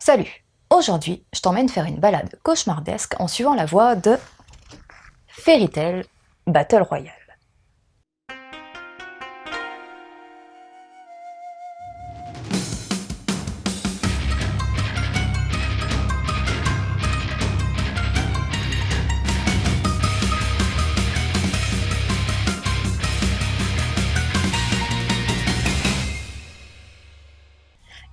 Salut! Aujourd'hui, je t'emmène faire une balade cauchemardesque en suivant la voie de Fairy Tail Battle Royale.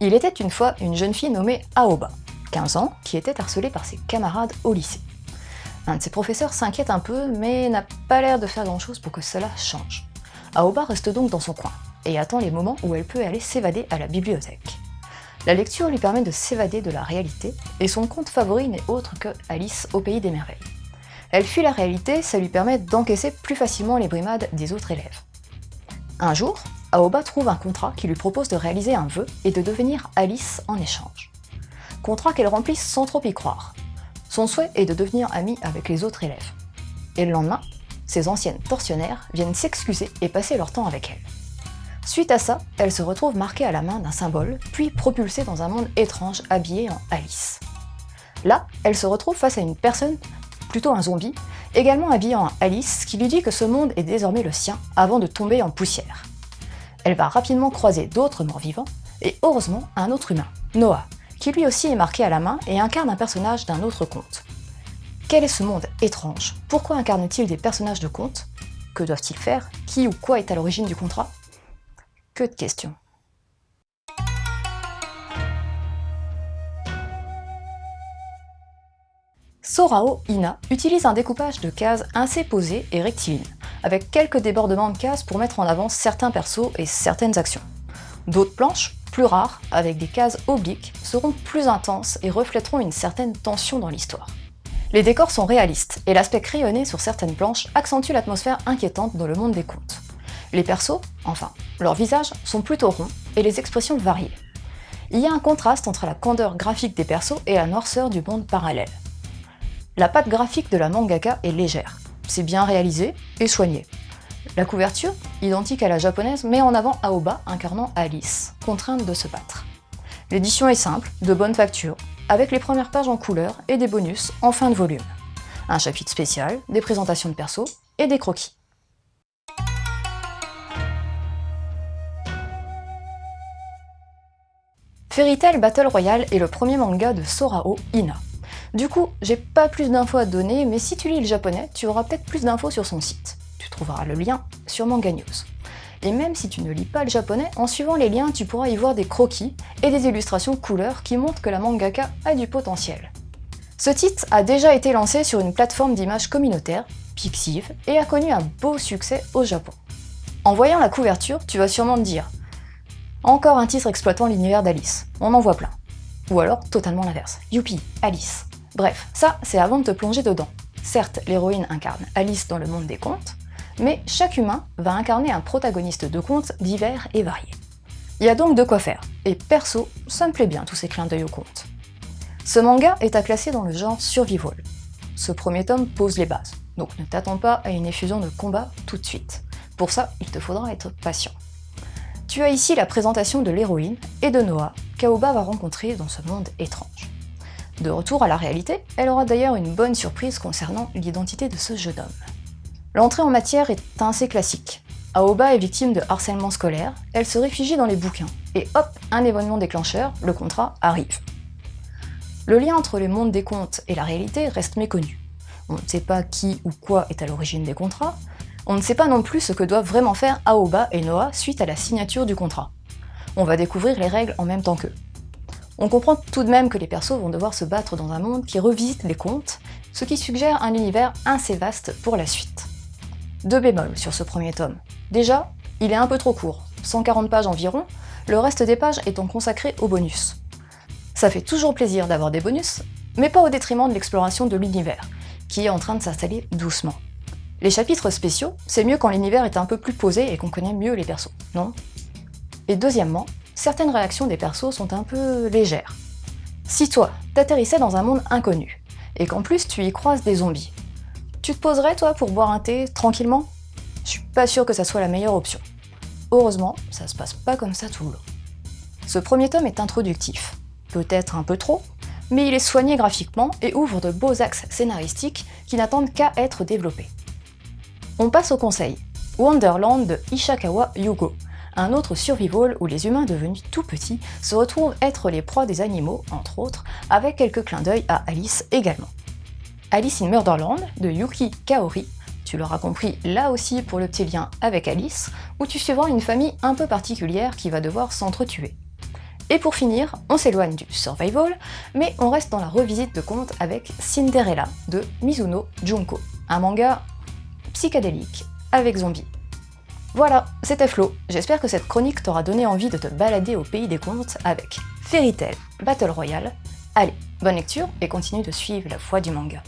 Il était une fois une jeune fille nommée Aoba, 15 ans, qui était harcelée par ses camarades au lycée. Un de ses professeurs s'inquiète un peu, mais n'a pas l'air de faire grand-chose pour que cela change. Aoba reste donc dans son coin, et attend les moments où elle peut aller s'évader à la bibliothèque. La lecture lui permet de s'évader de la réalité, et son conte favori n'est autre que Alice au pays des merveilles. Elle fuit la réalité, ça lui permet d'encaisser plus facilement les brimades des autres élèves. Un jour, Aoba trouve un contrat qui lui propose de réaliser un vœu et de devenir Alice en échange. Contrat qu'elle remplit sans trop y croire. Son souhait est de devenir amie avec les autres élèves. Et le lendemain, ses anciennes tortionnaires viennent s'excuser et passer leur temps avec elle. Suite à ça, elle se retrouve marquée à la main d'un symbole, puis propulsée dans un monde étrange habillée en Alice. Là, elle se retrouve face à une personne, plutôt un zombie, également habillé en Alice, qui lui dit que ce monde est désormais le sien avant de tomber en poussière. Elle va rapidement croiser d'autres morts-vivants, et heureusement un autre humain, Noah, qui lui aussi est marqué à la main et incarne un personnage d'un autre conte. Quel est ce monde étrange? Pourquoi incarne-t-il des personnages de contes? Que doivent-ils faire? Qui ou quoi est à l'origine du contrat? Que de questions. Sorao Ina utilise un découpage de cases assez posé et rectiligne, avec quelques débordements de cases pour mettre en avant certains persos et certaines actions. D'autres planches, plus rares, avec des cases obliques, seront plus intenses et reflèteront une certaine tension dans l'histoire. Les décors sont réalistes, et l'aspect crayonné sur certaines planches accentue l'atmosphère inquiétante dans le monde des contes. Les persos, enfin, leurs visages sont plutôt ronds et les expressions variées. Il y a un contraste entre la candeur graphique des persos et la noirceur du monde parallèle. La patte graphique de la mangaka est légère, c'est bien réalisé et soigné. La couverture, identique à la japonaise, met en avant Aoba incarnant Alice, contrainte de se battre. L'édition est simple, de bonne facture, avec les premières pages en couleur et des bonus en fin de volume. Un chapitre spécial, des présentations de persos et des croquis. Fairy Tail Battle Royale est le premier manga de Sorao Ina. Du coup, j'ai pas plus d'infos à te donner, mais si tu lis le japonais, tu auras peut-être plus d'infos sur son site. Tu trouveras le lien sur Manga News. Et même si tu ne lis pas le japonais, en suivant les liens, tu pourras y voir des croquis et des illustrations couleurs qui montrent que la mangaka a du potentiel. Ce titre a déjà été lancé sur une plateforme d'images communautaire, Pixiv, et a connu un beau succès au Japon. En voyant la couverture, tu vas sûrement te dire « Encore un titre exploitant l'univers d'Alice, on en voit plein. » Ou alors totalement l'inverse, « Youpi, Alice !» Bref, ça c'est avant de te plonger dedans. Certes, l'héroïne incarne Alice dans le monde des contes, mais chaque humain va incarner un protagoniste de contes divers et variés. Il y a donc de quoi faire, et perso, ça me plaît bien tous ces clins d'œil aux contes. Ce manga est à classer dans le genre survival. Ce premier tome pose les bases, donc ne t'attends pas à une effusion de combat tout de suite. Pour ça, il te faudra être patient. Tu as ici la présentation de l'héroïne et de Noah qu'Aoba va rencontrer dans ce monde étrange. De retour à la réalité, elle aura d'ailleurs une bonne surprise concernant l'identité de ce jeune homme. L'entrée en matière est assez classique. Aoba est victime de harcèlement scolaire, elle se réfugie dans les bouquins, et hop, un événement déclencheur, le contrat arrive. Le lien entre le monde des contes et la réalité reste méconnu. On ne sait pas qui ou quoi est à l'origine des contrats, on ne sait pas non plus ce que doivent vraiment faire Aoba et Noah suite à la signature du contrat. On va découvrir les règles en même temps qu'eux. On comprend tout de même que les persos vont devoir se battre dans un monde qui revisite les contes, ce qui suggère un univers assez vaste pour la suite. 2 bémols sur ce premier tome. Déjà, il est un peu trop court, 140 pages environ, le reste des pages étant consacré aux bonus. Ça fait toujours plaisir d'avoir des bonus, mais pas au détriment de l'exploration de l'univers, qui est en train de s'installer doucement. Les chapitres spéciaux, c'est mieux quand l'univers est un peu plus posé et qu'on connaît mieux les persos, non? Et deuxièmement, certaines réactions des persos sont un peu légères. Si toi, t'atterrissais dans un monde inconnu, et qu'en plus tu y croises des zombies, tu te poserais toi pour boire un thé tranquillement? Je suis pas sûre que ça soit la meilleure option. Heureusement, ça se passe pas comme ça tout le long. Ce premier tome est introductif. Peut-être un peu trop, mais il est soigné graphiquement et ouvre de beaux axes scénaristiques qui n'attendent qu'à être développés. On passe au conseil. Wonderland de Ishikawa Yugo, un autre survival où les humains devenus tout petits se retrouvent être les proies des animaux, entre autres, avec quelques clins d'œil à Alice également. Alice in Murderland de Yuki Kaori, tu l'auras compris là aussi pour le petit lien avec Alice, où tu suivras une famille un peu particulière qui va devoir s'entretuer. Et pour finir, on s'éloigne du survival, mais on reste dans la revisite de contes avec Cinderella de Mizuno Junko, un manga psychédélique avec zombies. Voilà, c'était Flo, j'espère que cette chronique t'aura donné envie de te balader au pays des contes avec Fairy Tail Battle Royale. Allez, bonne lecture et continue de suivre la voie du manga.